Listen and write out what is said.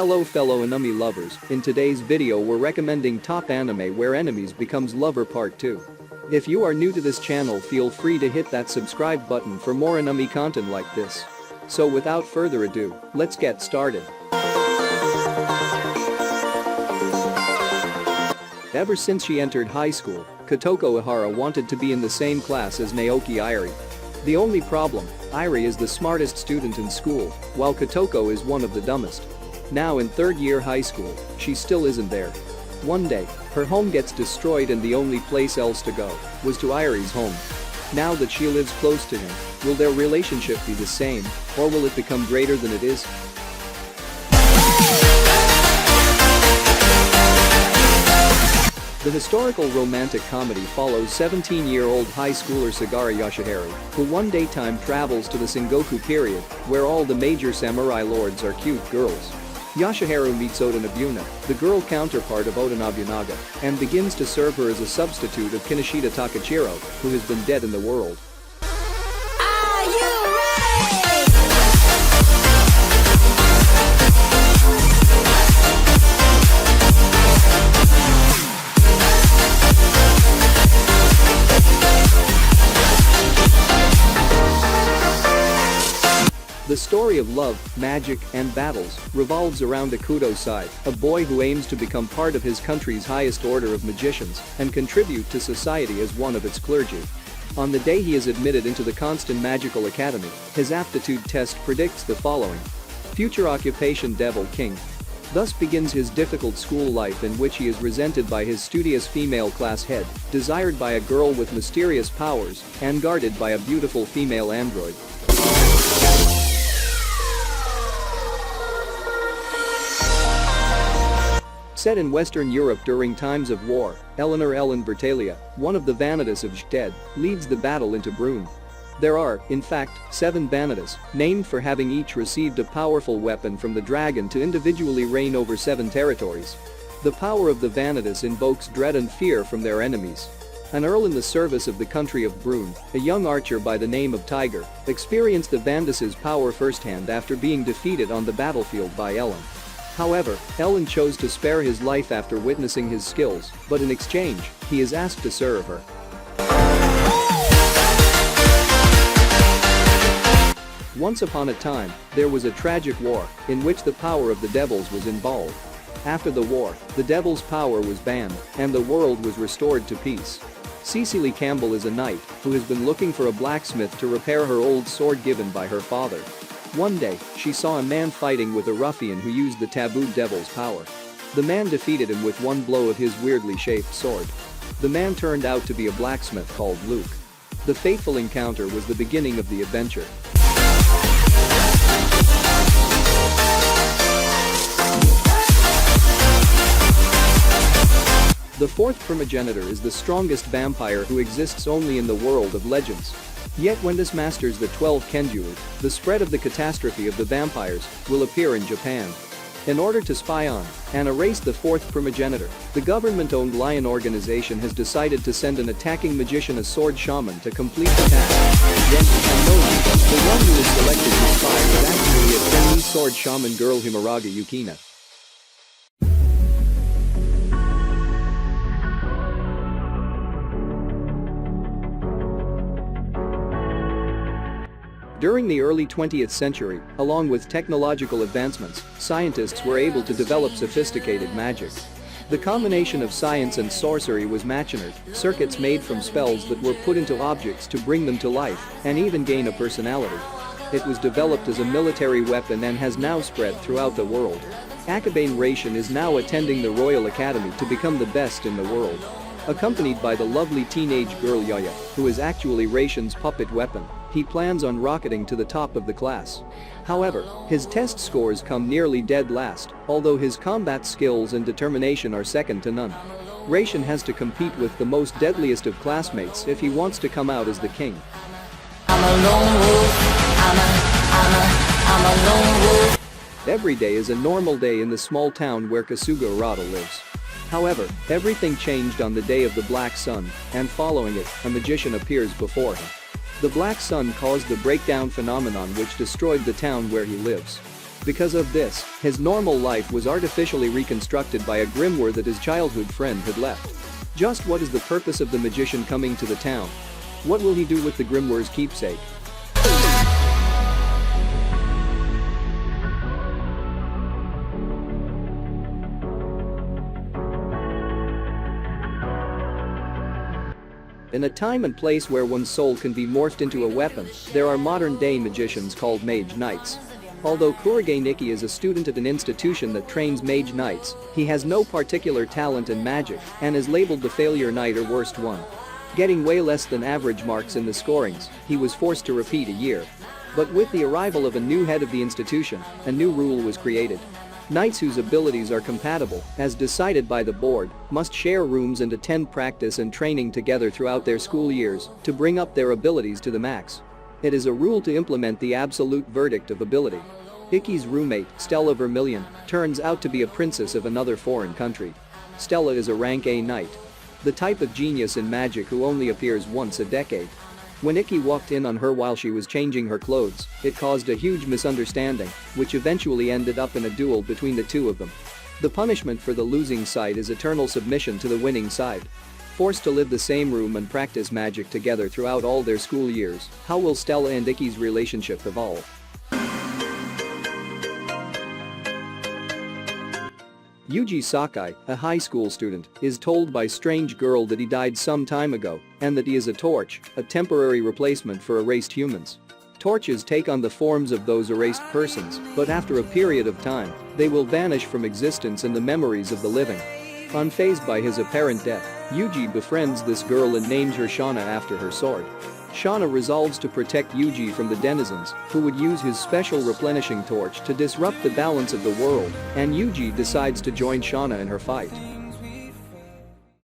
Hello fellow anime lovers, in today's video we're recommending top anime where enemies becomes lover part 2. If you are new to this channel, feel free to hit that subscribe button for more anime content like this. So without further ado, let's get started. Ever since she entered high school, Kotoko Ihara wanted to be in the same class as Naoki Irie. The only problem, Irie is the smartest student in school, while Kotoko is one of the dumbest. Now in third year high school, she still isn't there. One day, her home gets destroyed and the only place else to go was to Irie's home. Now that she lives close to him, will their relationship be the same, or will it become greater than it is? The historical romantic comedy follows 17-year-old high schooler Sagara Yoshiharu, who one day time travels to the Sengoku period, where all the major samurai lords are cute girls. Yoshiharu meets Oda Nobunaga, the girl counterpart of Oda Nobunaga, and begins to serve her as a substitute of Kinoshita Takachiro, who has been dead in the world. The story of love, magic, and battles revolves around Akuto Sai, a boy who aims to become part of his country's highest order of magicians and contribute to society as one of its clergy. On the day he is admitted into the Constant Magical Academy, his aptitude test predicts the following. Future occupation Devil King. Thus begins his difficult school life in which he is resented by his studious female class head, desired by a girl with mysterious powers, and guarded by a beautiful female android. Set in Western Europe during times of war, Eleanor Ellen Bertalia, one of the Vanitas of Jted, leads the battle into Brünn. There are, in fact, 7 Vanitas, named for having each received a powerful weapon from the dragon to individually reign over 7 territories. The power of the Vanitas invokes dread and fear from their enemies. An earl in the service of the country of Brünn, a young archer by the name of Tiger, experienced the Vanitas' power firsthand after being defeated on the battlefield by Ellen. However, Ellen chose to spare his life after witnessing his skills, but in exchange, he is asked to serve her. Once upon a time, there was a tragic war, in which the power of the devils was involved. After the war, the devil's power was banned, and the world was restored to peace. Cecily Campbell is a knight who has been looking for a blacksmith to repair her old sword given by her father. One day, she saw a man fighting with a ruffian who used the tabooed devil's power. The man defeated him with one blow of his weirdly shaped sword. The man turned out to be a blacksmith called Luke. The fateful encounter was the beginning of the adventure. The fourth primogenitor is the strongest vampire who exists only in the world of legends. Yet when this masters the 12 Kenjuru, the spread of the catastrophe of the vampires will appear in Japan. In order to spy on and erase the fourth primogenitor, the government-owned Lion organization has decided to send an attacking magician, a sword shaman, to complete the task. Yet, unknowingly, the one who is selected to spy is actually a Chinese sword shaman girl, Himuraga Yukina. During the early 20th century, along with technological advancements, scientists were able to develop sophisticated magic. The combination of science and sorcery was machinert, circuits made from spells that were put into objects to bring them to life and even gain a personality. It was developed as a military weapon and has now spread throughout the world. Akabane Raishin is now attending the Royal Academy to become the best in the world. Accompanied by the lovely teenage girl Yaya, who is actually Raishin's puppet weapon, he plans on rocketing to the top of the class. However, his test scores come nearly dead last, although his combat skills and determination are second to none. Raishin has to compete with the most deadliest of classmates if he wants to come out as the king. I'm a lone wolf. I'm a lone wolf. Every day is a normal day in the small town where Kasuga Arata lives. However, everything changed on the day of the Black Sun, and following it, a magician appears before him. The Black Sun caused the breakdown phenomenon which destroyed the town where he lives. Because of this, his normal life was artificially reconstructed by a grimoire that his childhood friend had left. Just what is the purpose of the magician coming to the town? What will he do with the grimoire's keepsake? In a time and place where one's soul can be morphed into a weapon, there are modern-day magicians called mage knights. Although Kurage Nikki is a student at an institution that trains mage knights, he has no particular talent in magic and is labeled the failure knight or worst one. Getting way less than average marks in the scorings, he was forced to repeat a year. But with the arrival of a new head of the institution, a new rule was created. Knights whose abilities are compatible, as decided by the board, must share rooms and attend practice and training together throughout their school years to bring up their abilities to the max. It is a rule to implement the absolute verdict of ability. Icky's roommate, Stella Vermilion, turns out to be a princess of another foreign country. Stella is a rank A knight. The type of genius in magic who only appears once a decade. When Icky walked in on her while she was changing her clothes, it caused a huge misunderstanding, which eventually ended up in a duel between the two of them. The punishment for the losing side is eternal submission to the winning side. Forced to live the same room and practice magic together throughout all their school years, how will Stella and Icky's relationship evolve? Yuji Sakai, a high school student, is told by strange girl that he died some time ago and that he is a torch, a temporary replacement for erased humans. Torches take on the forms of those erased persons, but after a period of time, they will vanish from existence in the memories of the living. Unfazed by his apparent death, Yuji befriends this girl and names her Shauna after her sword. Shauna resolves to protect Yuji from the denizens, who would use his special replenishing torch to disrupt the balance of the world, and Yuji decides to join Shauna in her fight.